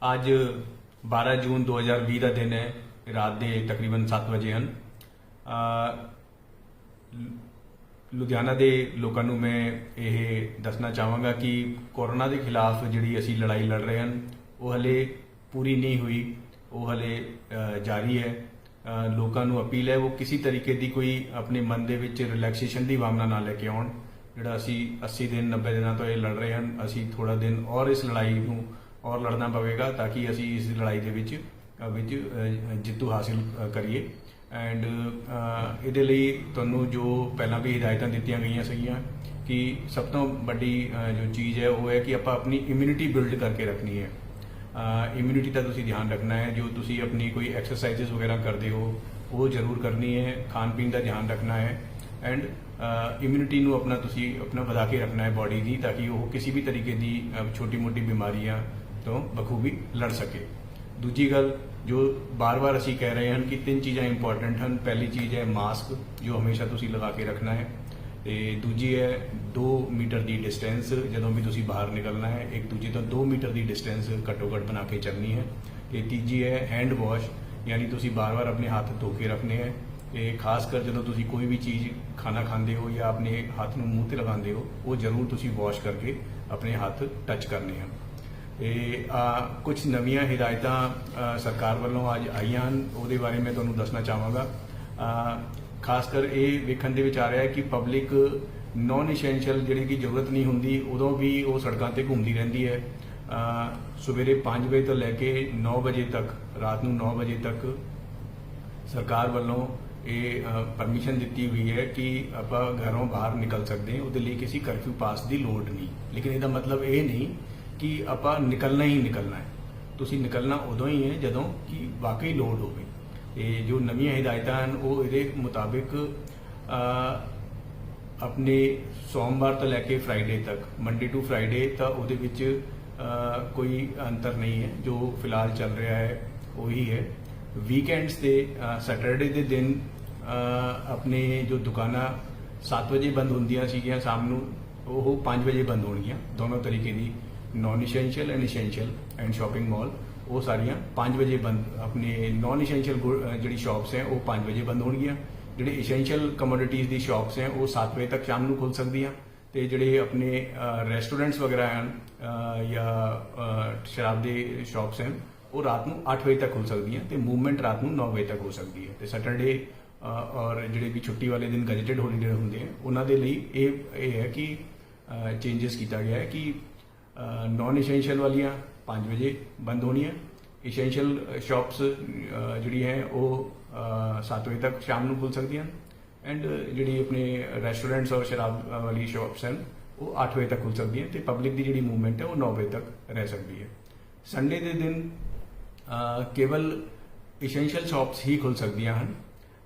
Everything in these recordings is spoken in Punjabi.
ਅੱਜ 12 ਜੂਨ 2020 ਦਾ ਦਿਨ ਹੈ। ਰਾਤ ਦੇ ਤਕਰੀਬਨ 7 ਵਜੇ ਹਨ। ਲੁਧਿਆਣਾ ਦੇ ਲੋਕਾਂ ਨੂੰ ਮੈਂ ਇਹ ਦੱਸਣਾ ਚਾਹਾਂਗਾ ਕਿ ਕੋਰੋਨਾ ਦੇ ਖਿਲਾਫ ਜਿਹੜੀ ਅਸੀਂ ਲੜਾਈ ਲੜ ਰਹੇ ਹਨ ਉਹ ਹਲੇ ਪੂਰੀ ਨਹੀਂ ਹੋਈ, ਉਹ ਹਲੇ ਜਾਰੀ ਹੈ। ਲੋਕਾਂ ਨੂੰ ਅਪੀਲ ਹੈ ਉਹ ਕਿਸੇ ਤਰੀਕੇ ਦੀ ਕੋਈ ਆਪਣੇ ਮਨ ਦੇ ਵਿੱਚ ਰਿਲੈਕਸੇਸ਼ਨ ਦੀ ਭਾਵਨਾ ਨਾ ਲੈ ਕੇ ਆਉਣ। ਜਿਹੜਾ ਅਸੀਂ 80 ਦਿਨ 90 ਦਿਨਾਂ ਤੋਂ ਇਹ ਲੜ ਰਹੇ ਹਨ, ਅਸੀਂ ਥੋੜਾ ਦਿਨ ਔਰ ਇਸ ਲੜਾਈ ਨੂੰ ਔਰ ਲੜਨਾ ਪਵੇਗਾ ਤਾਂ ਕਿ ਅਸੀਂ ਇਸ ਲੜਾਈ ਦੇ ਵਿੱਚ ਜਿੱਤੂ ਹਾਸਿਲ ਕਰੀਏ। ਐਂਡ ਇਹਦੇ ਲਈ ਤੁਹਾਨੂੰ ਜੋ ਪਹਿਲਾਂ ਵੀ ਹਦਾਇਤਾਂ ਦਿੱਤੀਆਂ ਗਈਆਂ ਸੀਗੀਆਂ ਕਿ ਸਭ ਤੋਂ ਵੱਡੀ ਜੋ ਚੀਜ਼ ਹੈ ਉਹ ਹੈ ਕਿ ਆਪਾਂ ਆਪਣੀ ਇਮਿਊਨਿਟੀ ਬਿਲਡ ਕਰਕੇ ਰੱਖਣੀ ਹੈ। ਇਮਿਊਨਿਟੀ ਦਾ ਤੁਸੀਂ ਧਿਆਨ ਰੱਖਣਾ ਹੈ। ਜੋ ਤੁਸੀਂ ਆਪਣੀ ਕੋਈ ਐਕਸਰਸਾਈਜ਼ਸ ਵਗੈਰਾ ਕਰਦੇ ਹੋ ਉਹ ਜ਼ਰੂਰ ਕਰਨੀ ਹੈ। ਖਾਣ ਪੀਣ ਦਾ ਧਿਆਨ ਰੱਖਣਾ ਹੈ ਐਂਡ ਇਮਿਊਨਿਟੀ ਨੂੰ ਆਪਣਾ ਵਧਾ ਕੇ ਰੱਖਣਾ ਹੈ ਬਾਡੀ ਦੀ, ਤਾਂ ਕਿ ਉਹ ਕਿਸੇ ਵੀ ਤਰੀਕੇ ਦੀ ਛੋਟੀ ਮੋਟੀ ਬਿਮਾਰੀਆਂ ਤੋਂ ਬਖੂਬੀ ਲੜ ਸਕੇ। ਦੂਜੀ ਗੱਲ ਜੋ ਬਾਰ-ਬਾਰ ਅਸੀਂ ਕਹਿ ਰਹੇ ਹਨ ਕਿ 3 ਚੀਜ਼ਾਂ ਇੰਪੋਰਟੈਂਟ ਹਨ। ਪਹਿਲੀ ਚੀਜ਼ ਹੈ ਮਾਸਕ, ਜੋ ਹਮੇਸ਼ਾ ਤੁਸੀਂ ਲਗਾ ਕੇ ਰੱਖਣਾ ਹੈ। ਤੇ ਦੂਜੀ ਹੈ 2 ਮੀਟਰ ਦੀ ਡਿਸਟੈਂਸ, ਜਦੋਂ ਵੀ ਤੁਸੀਂ ਬਾਹਰ ਨਿਕਲਣਾ ਹੈ ਇੱਕ ਦੂਜੇ ਤੋਂ 2 ਮੀਟਰ ਦੀ ਡਿਸਟੈਂਸ ਘੱਟੋ ਘੱਟ ਬਣਾ ਕੇ ਚੱਲਣੀ ਹੈ। ਤੇ ਤੀਜੀ ਹੈ ਹੈਂਡ ਵਾਸ਼, ਯਾਨੀ ਤੁਸੀਂ ਬਾਰ-ਬਾਰ ਆਪਣੇ ਹੱਥ ਧੋ ਕੇ ਰੱਖਣੇ ਹੈ। ਤੇ ਖਾਸ ਕਰ ਜਦੋਂ ਤੁਸੀਂ ਕੋਈ ਵੀ ਚੀਜ਼ ਖਾਣਾ ਖਾਂਦੇ ਹੋ ਜਾਂ ਆਪਣੇ ਹੱਥ ਨੂੰ ਮੂੰਹ ਤੇ ਲਗਾਉਂਦੇ ਹੋ ਉਹ ਜ਼ਰੂਰ ਤੁਸੀਂ ਵਾਸ਼ ਕਰਕੇ ਆਪਣੇ ਹੱਥ ਟੱਚ ਕਰਨੇ ਹਨ। ਤੇ ਕੁਝ ਨਵੀਆਂ ਹਦਾਇਤਾਂ ਸਰਕਾਰ ਵੱਲੋਂ ਅੱਜ ਆਈਆਂ ਹਨ, ਉਹਦੇ ਬਾਰੇ ਮੈਂ ਤੁਹਾਨੂੰ ਦੱਸਣਾ ਚਾਹਾਂਗਾ। ਖਾਸ ਕਰ ਇਹ ਵੇਖਣ ਦੇ ਵਿੱਚ ਆ ਰਿਹਾ ਹੈ ਕਿ ਪਬਲਿਕ ਨੌਨ ਇਸੈਂਸ਼ੀਅਲ ਜਿਹੜੀ ਕਿ ਜ਼ਰੂਰਤ ਨਹੀਂ ਹੁੰਦੀ ਉਦੋਂ ਵੀ ਉਹ ਸੜਕਾਂ ਤੇ ਘੁੰਮਦੀ ਰਹਿੰਦੀ ਹੈ। ਸਵੇਰੇ 5 ਵਜੇ ਤੋਂ ਲੈ ਕੇ 9 ਵਜੇ ਤੱਕ, ਰਾਤ ਨੂੰ 9 ਵਜੇ ਤੱਕ ਸਰਕਾਰ ਵੱਲੋਂ ਇਹ ਪਰਮਿਸ਼ਨ ਦਿੱਤੀ ਹੋਈ ਹੈ ਕਿ ਆਪਾਂ ਘਰੋਂ ਬਾਹਰ ਨਿਕਲ ਸਕਦੇ ਹਾਂ। ਉਹਦੇ ਲਈ ਕਿਸੇ ਕਰਫਿਊ ਪਾਸ ਦੀ ਲੋੜ ਨਹੀਂ, ਲੇਕਿਨ ਇਹਦਾ ਮਤਲਬ ਇਹ ਨਹੀਂ ਕਿ ਆਪਾਂ ਨਿਕਲਣਾ ਹੀ ਨਿਕਲਣਾ ਹੈ। ਤੁਸੀਂ ਨਿਕਲਣਾ ਉਦੋਂ ਹੀ ਹੈ ਜਦੋਂ ਕਿ ਵਾਕਈ ਲੋੜ ਹੋਵੇ। ਤੇ ਜੋ ਨਵੀਆਂ ਹਦਾਇਤਾਂ ਹਨ ਉਹ ਇਹਦੇ ਮੁਤਾਬਿਕ ਆਪਣੇ ਸੋਮਵਾਰ ਤੋਂ ਲੈ ਕੇ ਫਰਾਈਡੇ ਤੱਕ, ਮੰਡੇ ਟੂ ਫਰਾਈਡੇ, ਤਾਂ ਉਹਦੇ ਵਿੱਚ ਕੋਈ ਅੰਤਰ ਨਹੀਂ ਹੈ। ਜੋ ਫਿਲਹਾਲ ਚੱਲ ਰਿਹਾ ਹੈ ਉਹੀ ਹੈ। ਵੀਕਐਂਡਸ ਤੇ ਸੈਟਰਡੇ ਦੇ ਦਿਨ ਆਪਣੇ ਜੋ ਦੁਕਾਨਾਂ 7 ਵਜੇ ਬੰਦ ਹੁੰਦੀਆਂ ਸੀਗੀਆਂ ਸ਼ਾਮ ਨੂੰ, ਉਹ 5 ਵਜੇ ਬੰਦ ਹੋਣਗੀਆਂ। ਦੋਨੋਂ ਤਰੀਕੇ ਦੀ non essential and essential and shopping mall ਉਹ ਸਾਰੀਆਂ 5 ਵਜੇ ਬੰਦ। ਆਪਣੇ ਨੌਨ ਇਸੈਂਸ਼ੀਅਲ ਜਿਹੜੀ ਸ਼ਾਪਸ ਹੈ ਉਹ 5 ਵਜੇ ਬੰਦ ਹੋਣਗੀਆਂ। ਜਿਹੜੇ ਇਸੈਂਸ਼ੀਅਲ ਕਮੋਡਿਟੀਜ਼ ਦੀ ਸ਼ਾਪਸ ਹੈ ਉਹ 7 ਵਜੇ ਤੱਕ ਸ਼ਾਮ ਨੂੰ ਖੁੱਲ ਸਕਦੀਆਂ। ਤੇ ਜਿਹੜੇ ਆਪਣੇ ਰੈਸਟੋਰੈਂਟਸ ਵਗੈਰਾ ਹਨ ਜਾਂ ਸ਼ਰਾਬ ਦੇ ਸ਼ਾਪਸ ਹਨ ਉਹ ਰਾਤ ਨੂੰ 8 ਵਜੇ ਤੱਕ ਖੁੱਲ ਸਕਦੀਆਂ ਤੇ ਮੂਵਮੈਂਟ ਰਾਤ ਨੂੰ 9 ਵਜੇ ਤੱਕ ਹੋ ਸਕਦੀ ਹੈ। ਤੇ ਸੈਟਰਡੇ ਔਰ ਜਿਹੜੇ ਵੀ ਛੁੱਟੀ ਵਾਲੇ ਦਿਨ ਗੈਜ਼ਟਡ ਹੋਲੀਡੇ ਹੁੰਦੇ ਹਨ ਉਹਨਾਂ ਦੇ ਲਈ ਇਹ ਹੈ ਕਿ ਚੇਂਜਸ ਕੀਤਾ ਗਿਆ ਹੈ ਕਿ ਨੌਨ ਇਸੈਂਸ਼ੀਅਲ ਵਾਲੀਆਂ 5 ਵਜੇ ਬੰਦ ਹੋਣੀਆਂ, ਇਸੈਂਸ਼ੀਅਲ ਸ਼ਾਪਸ ਜਿਹੜੀ ਹੈ ਉਹ 7 ਵਜੇ ਤੱਕ ਸ਼ਾਮ ਨੂੰ ਖੁੱਲ ਸਕਦੀਆਂ ਐਂਡ ਜਿਹੜੀ ਆਪਣੇ ਰੈਸਟੋਰੈਂਟਸ ਔਰ ਸ਼ਰਾਬ ਵਾਲੀ ਸ਼ਾਪਸ ਹਨ ਉਹ 8 ਵਜੇ ਤੱਕ ਖੁੱਲ ਸਕਦੀਆਂ ਤੇ ਪਬਲਿਕ ਦੀ ਜਿਹੜੀ ਮੂਵਮੈਂਟ ਹੈ ਉਹ 9 ਵਜੇ ਤੱਕ ਰਹਿ ਸਕਦੀ ਹੈ। ਸੰਡੇ ਦੇ ਦਿਨ ਕੇਵਲ ਇਸੈਂਸ਼ੀਅਲ ਸ਼ਾਪਸ ਹੀ ਖੁੱਲ ਸਕਦੀਆਂ ਹਨ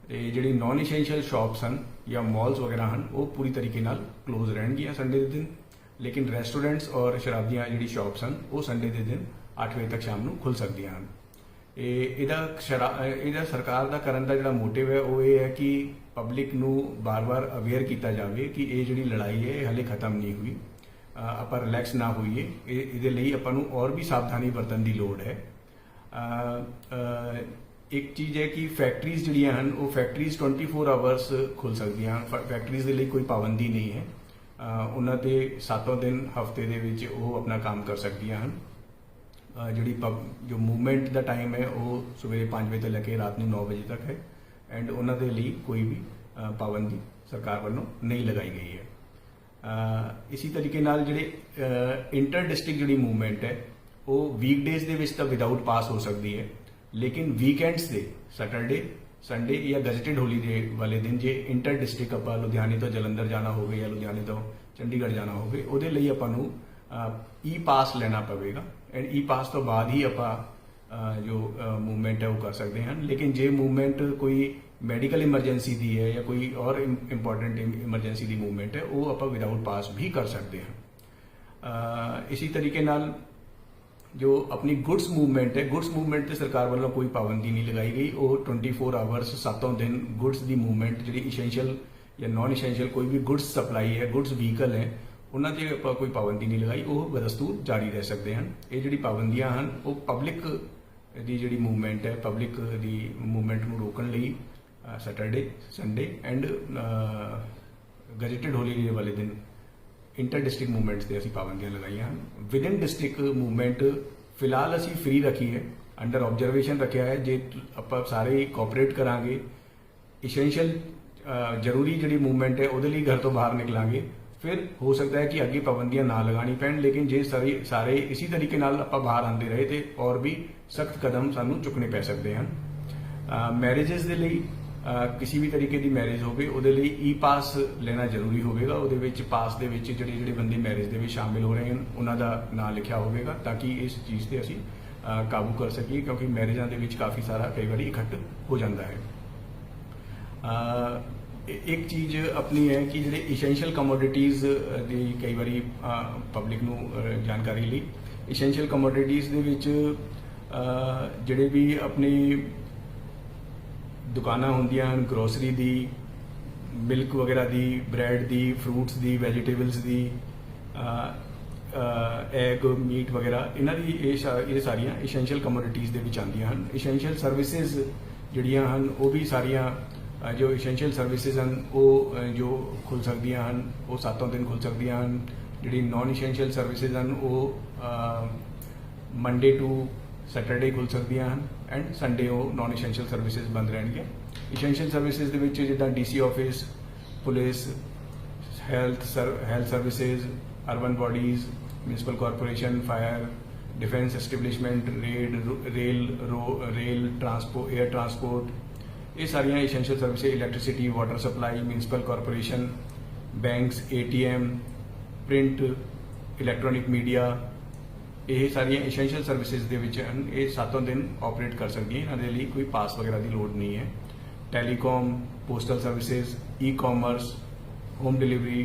ਤੇ ਜਿਹੜੀ ਨੌਨ ਇਸੈਂਸ਼ੀਅਲ ਸ਼ਾਪਸ ਹਨ ਜਾਂ ਮਾਲਸ ਵਗੈਰਾ ਹਨ ਉਹ ਪੂਰੀ ਤਰੀਕੇ ਨਾਲ ਕਲੋਜ਼ ਰਹਿਣਗੀਆਂ ਸੰਡੇ ਦੇ ਦਿਨ। ਲੇਕਿਨ ਰੈਸਟੋਰੈਂਟਸ ਔਰ ਸ਼ਰਾਬ ਦੀਆਂ ਜਿਹੜੀ ਸ਼ਾਪਸ ਹਨ ਉਹ ਸੰਡੇ ਦੇ ਦਿਨ 8 ਵਜੇ ਤੱਕ ਸ਼ਾਮ ਨੂੰ ਖੁੱਲ ਸਕਦੀਆਂ ਹਨ। ਇਹਦਾ ਸਰਕਾਰ ਦਾ ਕਰਨ ਦਾ ਜਿਹੜਾ ਮੋਟਿਵ ਹੈ ਉਹ ਇਹ ਹੈ ਕਿ ਪਬਲਿਕ ਨੂੰ ਬਾਰ-ਬਾਰ ਅਵੇਅਰ ਕੀਤਾ ਜਾਵੇ ਕਿ ਇਹ ਜਿਹੜੀ ਲੜਾਈ ਹੈ ਇਹ ਹਾਲੇ ਖਤਮ ਨਹੀਂ ਹੋਈ। ਆਪਾਂ ਰਿਲੈਕਸ ਨਾ ਹੋਈਏ, ਇਹਦੇ ਲਈ ਆਪਾਂ ਨੂੰ ਔਰ ਵੀ ਸਾਵਧਾਨੀ ਵਰਤਣ ਦੀ ਲੋੜ ਹੈ। ਇੱਕ ਚੀਜ਼ ਹੈ ਕਿ ਫੈਕਟਰੀਜ਼ ਜਿਹੜੀਆਂ ਹਨ ਉਹ ਫੈਕਟਰੀਜ਼ 24 ਆਵਰਸ ਖੁੱਲ ਸਕਦੀਆਂ ਹਨ। ਫੈਕਟਰੀਜ਼ ਦੇ ਲਈ ਕੋਈ ਪਾਬੰਦੀ ਨਹੀਂ ਹੈ। ਉਹਨਾਂ ਤੇ 7 ਦਿਨ ਹਫਤੇ ਦੇ ਵਿੱਚ ਉਹ ਆਪਣਾ ਕੰਮ ਕਰ ਸਕਦੀਆਂ ਹਨ। ਜਿਹੜੀ ਜੋ ਮੂਵਮੈਂਟ ਦਾ ਟਾਈਮ ਹੈ ਉਹ ਸਵੇਰੇ 5 ਵਜੇ ਤੋਂ ਲੈ ਕੇ ਰਾਤ ਨੂੰ 9 ਵਜੇ ਤੱਕ ਹੈ ਐਂਡ ਉਹਨਾਂ ਦੇ ਲਈ ਕੋਈ ਵੀ ਪਾਬੰਦੀ ਸਰਕਾਰ ਵੱਲੋਂ ਨਹੀਂ ਲਗਾਈ ਗਈ ਹੈ। ਇਸੇ ਤਰੀਕੇ ਨਾਲ ਜਿਹੜੇ ਇੰਟਰ ਡਿਸਟ੍ਰਿਕਟ ਜਿਹੜੀ ਮੂਵਮੈਂਟ ਹੈ ਉਹ ਵੀਕਡੇਜ਼ ਦੇ ਵਿੱਚ ਤਾਂ ਵਿਦਆਊਟ ਪਾਸ ਹੋ ਸਕਦੀ ਹੈ, ਲੇਕਿਨ ਵੀਕਐਂਡਸ ਦੇ ਸੈਟਰਡੇ ਸੰਡੇ ਜਾਂ ਗੈਜ਼ਟਡ ਹੋਲੀਡੇ ਵਾਲੇ ਦਿਨ ਜੇ ਇੰਟਰ ਡਿਸਟ੍ਰਿਕਟ ਆਪਾਂ ਲੁਧਿਆਣੇ ਤੋਂ ਜਲੰਧਰ ਜਾਣਾ ਹੋਵੇ ਜਾਂ ਲੁਧਿਆਣੇ ਤੋਂ ਚੰਡੀਗੜ੍ਹ ਜਾਣਾ ਹੋਵੇ ਉਹਦੇ ਲਈ ਆਪਾਂ ਨੂੰ ਈ ਪਾਸ ਲੈਣਾ ਪਵੇਗਾ ਐਂਡ ਈ ਪਾਸ ਤੋਂ ਬਾਅਦ ਹੀ ਆਪਾਂ ਜੋ ਮੂਵਮੈਂਟ ਹੈ ਉਹ ਕਰ ਸਕਦੇ ਹਨ। ਲੇਕਿਨ ਜੇ ਮੂਵਮੈਂਟ ਕੋਈ ਮੈਡੀਕਲ ਇਮਰਜੈਂਸੀ ਦੀ ਹੈ ਜਾਂ ਕੋਈ ਔਰ ਇੰਪੋਰਟੈਂਟ ਇਮਰਜੈਂਸੀ ਦੀ ਮੂਵਮੈਂਟ ਹੈ ਉਹ ਆਪਾਂ ਵਿਦਆਊਟ ਪਾਸ ਵੀ ਕਰ ਸਕਦੇ ਹਾਂ। ਇਸੇ ਤਰੀਕੇ ਨਾਲ ਜੋ ਆਪਣੀ ਗੁੱਡਸ ਮੂਵਮੈਂਟ ਹੈ, ਗੁੱਡਸ ਮੂਵਮੈਂਟ ਤੇ ਸਰਕਾਰ ਵੱਲੋਂ ਕੋਈ ਪਾਬੰਦੀ ਨਹੀਂ ਲਗਾਈ ਗਈ। ਉਹ 24 ਆਵਰਸ 7 ਦਿਨ ਗੁੱਡਸ ਦੀ ਮੂਵਮੈਂਟ ਜਿਹੜੀ ਇਸੈਂਸ਼ੀਅਲ ਜਾਂ ਨॉन इसेंशियल कोई भी गुड्स सप्लाई है, गुड्स व्हीकल है, ਉਹਨਾਂ ਤੇ ਆਪਾਂ ਕੋਈ ਪਾਬੰਦੀ ਨਹੀਂ ਲਗਾਈ, ਉਹ ਬਦਸਤੂਰ ਜਾਰੀ ਰਹਿ ਸਕਦੇ ਹਨ। ਇਹ ਜਿਹੜੀ ਪਾਬੰਦੀਆਂ ਹਨ ਉਹ ਪਬਲਿਕ ਦੀ ਜਿਹੜੀ ਮੂਵਮੈਂਟ ਹੈ, ਪਬਲਿਕ ਦੀ ਮੂਵਮੈਂਟ ਨੂੰ ਰੋਕਣ ਲਈ Saturday, Sunday end gazetted holiday ਵਾਲੇ ਦਿਨ ਇੰਟਰ ਡਿਸਟ੍ਰਿਕਟ ਮੂਵਮੈਂਟਸ ਤੇ ਅਸੀਂ ਪਾਬੰਦੀਆਂ ਲਗਾਈਆਂ ਹਨ। ਵਿਦਿਨ ਡਿਸਟ੍ਰਿਕਟ ਮੂਵਮੈਂਟ ਫਿਲਹਾਲ ਅਸੀਂ ਫ੍ਰੀ ਰੱਖੀ ਹੈ, ਅੰਡਰ ਆਬਜ਼ਰਵੇਸ਼ਨ ਰੱਖਿਆ ਹੈ। ਜੇ ਆਪਾਂ ਸਾਰੇ ਕੋਆਪਰੇਟ ਕਰਾਂਗੇ, ਇਸੈਂਸ਼ੀਅਲ ਜ਼ਰੂਰੀ ਜਿਹੜੀ ਮੂਵਮੈਂਟ ਹੈ ਉਹਦੇ ਲਈ ਘਰ ਤੋਂ ਬਾਹਰ ਨਿਕਲਾਂਗੇ, ਫਿਰ ਹੋ ਸਕਦਾ ਹੈ ਕਿ ਅੱਗੇ ਪਾਬੰਦੀਆਂ ਨਾ ਲਗਾਣੀ ਪੈਣ। ਲੇਕਿਨ ਜੇ ਸਾਰੇ ਇसी ਤਰੀਕੇ ਨਾਲ ਆਪਾਂ ਬਾਹਰ ਆਉਂਦੇ ਰਹੇ ਤੇ ਔਰ ਵੀ ਸਖਤ ਕਦਮ ਸਾਨੂੰ ਚੁੱਕਣੇ ਪੈ ਸਕਦੇ ਹਨ। ਮੈਰਿजेस ਦੇ ਲਈ ਕਿਸੇ ਵੀ ਤਰੀਕੇ ਦੀ ਮੈਰਿਜ ਹੋਵੇ ਉਹਦੇ ਲਈ ਈ ਪਾਸ ਲੈਣਾ ਜ਼ਰੂਰੀ ਹੋਵੇਗਾ। ਉਹਦੇ ਵਿੱਚ ਪਾਸ ਦੇ ਵਿੱਚ ਜਿਹੜੇ ਬੰਦੇ ਮੈਰਿਜ ਦੇ ਵਿੱਚ ਸ਼ਾਮਿਲ ਹੋ ਰਹੇ ਹਨ ਉਹਨਾਂ ਦਾ ਨਾਂ ਲਿਖਿਆ ਹੋਵੇਗਾ, ਤਾਂ ਕਿ ਇਸ ਚੀਜ਼ ਤੇ ਅਸੀਂ ਕਾਬੂ ਕਰ ਸਕੀਏ, ਕਿਉਂਕਿ ਮੈਰਿਜਾਂ ਦੇ ਵਿੱਚ ਕਾਫੀ ਸਾਰਾ ਕਈ ਵਾਰੀ ਇਕੱਠ ਹੋ ਜਾਂਦਾ ਹੈ। ਇੱਕ ਚੀਜ਼ ਆਪਣੀ ਹੈ ਕਿ ਜਿਹੜੇ ਇਸੈਂਸ਼ੀਅਲ ਕਮੋਡਿਟੀਜ਼ ਦੀ ਕਈ ਵਾਰੀ ਪਬਲਿਕ ਨੂੰ ਜਾਣਕਾਰੀ ਲਈ, ਇਸੈਂਸ਼ੀਅਲ ਕਮੋਡਿਟੀਜ਼ ਦੇ ਵਿੱਚ ਜਿਹੜੇ ਵੀ ਆਪਣੀ ਦੁਕਾਨਾਂ ਹੁੰਦੀਆਂ ਹਨ, ਗਰੋਸਰੀ ਦੀ, ਮਿਲਕ ਵਗੈਰਾ ਦੀ, ਬ੍ਰੈਡ ਦੀ, ਫਰੂਟਸ ਦੀ, ਵੈਜੀਟੇਬਲਸ ਦੀ, ਐਗ, ਮੀਟ ਵਗੈਰਾ, ਇਹਨਾਂ ਦੀ ਇਹ ਸਾਰੀਆਂ ਇਸੈਂਸ਼ੀਅਲ ਕਮੋਡਿਟੀਜ਼ ਦੇ ਵਿੱਚ ਆਉਂਦੀਆਂ ਹਨ। ਇਸੈਂਸ਼ੀਅਲ ਸਰਵਿਸਿਜ਼ ਜਿਹੜੀਆਂ ਹਨ ਉਹ ਵੀ ਸਾਰੀਆਂ ਜੋ ਇਸੈਂਸ਼ੀਅਲ ਸਰਵਿਸਿਜ਼ ਹਨ ਉਹ ਜੋ ਖੁੱਲ੍ਹ ਸਕਦੀਆਂ ਹਨ, ਉਹ 7 ਦਿਨ ਖੁੱਲ੍ਹ ਸਕਦੀਆਂ ਹਨ। ਜਿਹੜੀ ਨਾਨ ਇਸੈਂਸ਼ੀਅਲ ਸਰਵਿਸਿਜ਼ ਹਨ ਉਹ ਮੰਡੇ ਟੂ ਸੈਟਰਡੇ ਖੁੱਲ੍ਹ ਸਕਦੀਆਂ ਹਨ ਐਂਡ ਸੰਡੇ ਉਹ ਨਾਨ ਇਸੈਂਸ਼ੀਅਲ ਸਰਵਿਸਿਜ਼ ਬੰਦ ਰਹਿਣਗੀਆਂ। ਇਸੈਂਸ਼ੀਅਲ ਸਰਵਿਸਿਜ਼ ਦੇ ਵਿੱਚ ਜਿੱਦਾਂ DC office, police, health services, urban bodies, municipal corporation, fire, defence establishment, rail transport, air transport, ये सारिया essential services, electricity, water supply, municipal corporation, banks, ATM, print, electronic media, ये सारिया इसेंशियल सर्विसेज ਦੇ ਵਿੱਚ ਹਨ। ਇਹ 7 ਦਿਨ ਆਪਰੇਟ ਕਰ ਸਕਦੀਆਂ, ਇਹਨਾਂ ਦੇ ਲਈ ਕੋਈ ਪਾਸ ਵਗੈਰਾ ਦੀ ਲੋੜ ਨਹੀਂ ਹੈ। Telecom, postal services, e commerce, home delivery,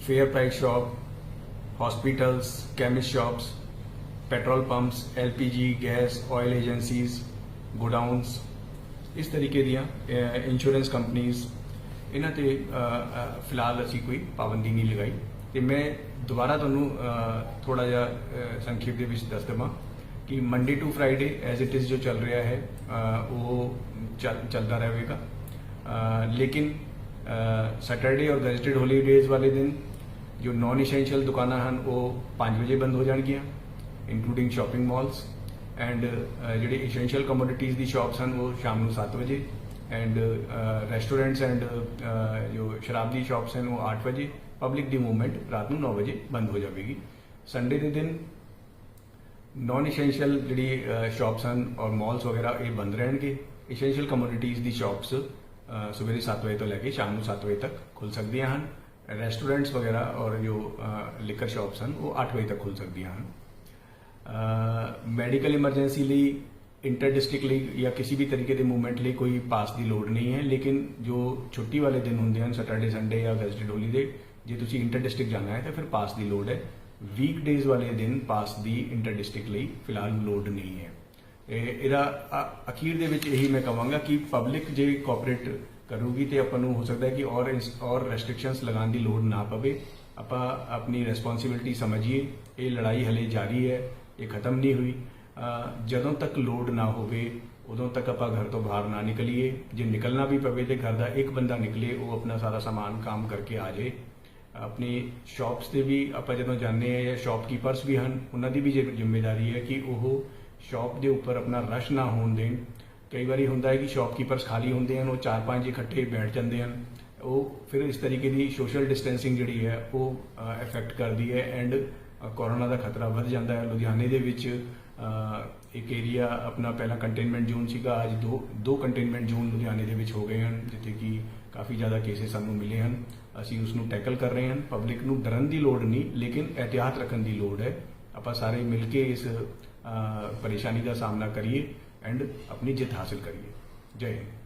fair price shop, hospitals, chemist shops, petrol pumps, LPG, gas, oil agencies, godowns, इस तरीके दियाँ इंश्योरेंस कंपनीज, इन्हां ते फिलहाल असी कोई पाबंदी नहीं लगाई। तो मैं दोबारा तुहानूं थोड़ा जिहा संक्षेप दे विच दस देवां कि Monday to Friday as it is जो चल रहा है वो चलता रहेगा, लेकिन सैटरडे और गजटेड हॉलीडेज वाले दिन जो नॉन इसेंशियल दुकाना हैं वो 5 बजे बंद हो जाएगियां, इंक्लूडिंग शॉपिंग मॉल्स, एंड जिहड़े इसेंशियल कमोडिटीज़ दी शॉप्स हैं वो शाम को 7 बजे, एंड रेस्टोरेंट्स एंड जो शराब दी शॉप्स हैं वो 8 बजे, पब्लिक दी मूवमेंट रात को 9 बजे बंद हो जाएगी। संडे के दिन नॉन इसेंशियल जी शॉप्स हैं और मॉल्स वगैरह ये बंद रहेंगे। इसेंशियल कमोडिटीज़ दी शॉप्स सवेरे 7 बजे तो लैके शाम को 7 बजे तक खुल सकदियां हैं। रेस्टोरेंट्स वगैरह और जो लिकर शॉप्स हैं वो 8 बजे तक खुल सकदियां हैं। मैडिकल इमरजेंसी ਲਈ इंटर डिस्ट्रिक्ट ਲਈ या किसी भी तरीके के मूवमेंट ਲਈ कोई पास की लोड़ नहीं है, लेकिन जो छुट्टी वाले दिन होंगे हैं सैटरडे संडे या गजटेड हॉलीडे, जे तुसी इंटर डिस्ट्रिक्ट जाना है तो फिर पास की लोड़ है। वीकडेज वाले दिन पास की इंटर डिस्ट्रिक्ट ਲਈ फिलहाल लोड़ नहीं है। ਇਹਦਾ ਅਖੀਰ ਦੇ ਵਿੱਚ ਇਹੀ ਮੈਂ ਕਹਾਂਗਾ ਕਿ ਪਬਲਿਕ ਜੇ ਕੋਆਪਰੇਟ ਕਰੂਗੀ ਤੇ ਆਪਾਂ ਨੂੰ ਹੋ ਸਕਦਾ ਹੈ ਕਿ ਔਰ ਰੈਸਟ੍ਰਿਕਸ਼ਨਸ ਲਗਾਉਣ ਦੀ ਲੋੜ ਨਾ ਪਵੇ। ਆਪਾਂ ਆਪਣੀ ਰਿਸਪੌਂਸਿਬਿਲਿਟੀ ਸਮਝੀਏ, ਇਹ ਲੜਾਈ ਹਲੇ ਜਾਰੀ ਹੈ, ਇਹ ਖਤਮ ਨਹੀਂ ਹੋਈ। ਜਦੋਂ ਤੱਕ ਲੋੜ ਨਾ ਹੋਵੇ ਉਦੋਂ ਤੱਕ ਆਪਾਂ ਘਰ ਤੋਂ ਬਾਹਰ ਨਾ ਨਿਕਲੀਏ। ਜੇ ਨਿਕਲਣਾ ਵੀ ਪਵੇ ਤੇ ਘਰ ਦਾ ਇੱਕ ਬੰਦਾ ਨਿਕਲੇ, ਉਹ ਆਪਣਾ ਸਾਰਾ ਸਮਾਨ ਕੰਮ ਕਰਕੇ ਆ ਜਾਏ। ਆਪਣੀ ਸ਼ਾਪਸ ਤੇ ਵੀ ਆਪਾਂ ਜਦੋਂ ਜਾਂਦੇ ਆ ਜਾਂ ਸ਼ਾਪਕੀਪਰਸ ਵੀ ਹਨ, ਉਹਨਾਂ ਦੀ ਵੀ ਜ਼ਿੰਮੇਵਾਰੀ ਹੈ ਕਿ ਉਹ ਸ਼ਾਪ ਦੇ ਉੱਪਰ ਆਪਣਾ ਰਸ਼ ਨਾ ਹੋਣ ਦੇਣ। ਕਈ ਵਾਰੀ ਹੁੰਦਾ ਹੈ ਕਿ ਸ਼ਾਪਕੀਪਰਸ ਖਾਲੀ ਹੁੰਦੇ ਹਨ, ਉਹ 4-5 ਇਕੱਠੇ ਬੈਠ ਜਾਂਦੇ ਹਨ, ਉਹ ਫਿਰ ਇਸ ਤਰੀਕੇ ਦੀ ਸੋਸ਼ਲ ਡਿਸਟੈਂਸਿੰਗ ਜਿਹੜੀ ਹੈ ਉਹ ਇਫੈਕਟ ਕਰਦੀ ਹੈ ਐਂਡ ਕੋਰੋਨਾ ਦਾ ਖਤਰਾ ਵੱਧ ਜਾਂਦਾ ਹੈ। ਲੁਧਿਆਣੇ ਦੇ ਵਿੱਚ ਇੱਕ ਏਰੀਆ ਆਪਣਾ ਪਹਿਲਾਂ ਕੰਟੇਨਮੈਂਟ ਜ਼ੋਨ ਸੀਗਾ, ਅੱਜ ਦੋ ਕੰਟੇਨਮੈਂਟ ਜ਼ੋਨ ਲੁਧਿਆਣੇ ਦੇ ਵਿੱਚ ਹੋ ਗਏ ਹਨ, ਜਿੱਥੇ ਕਿ ਕਾਫੀ ਜ਼ਿਆਦਾ ਕੇਸਿਸ ਸਾਨੂੰ ਮਿਲੇ ਹਨ। ਅਸੀਂ ਉਸ ਨੂੰ ਟੈਕਲ ਕਰ ਰਹੇ ਹਾਂ। ਪਬਲਿਕ ਨੂੰ ਡਰਨ ਦੀ ਲੋੜ ਨਹੀਂ, ਲੇਕਿਨ ਇਹਤਿਆਤ ਰੱਖਣ ਦੀ ਲੋੜ ਹੈ। ਆਪਾਂ ਸਾਰੇ ਮਿਲ ਕੇ ਇਸ परेशानी का सामना करिए एंड अपनी जित हासिल करिए। जय हिंद।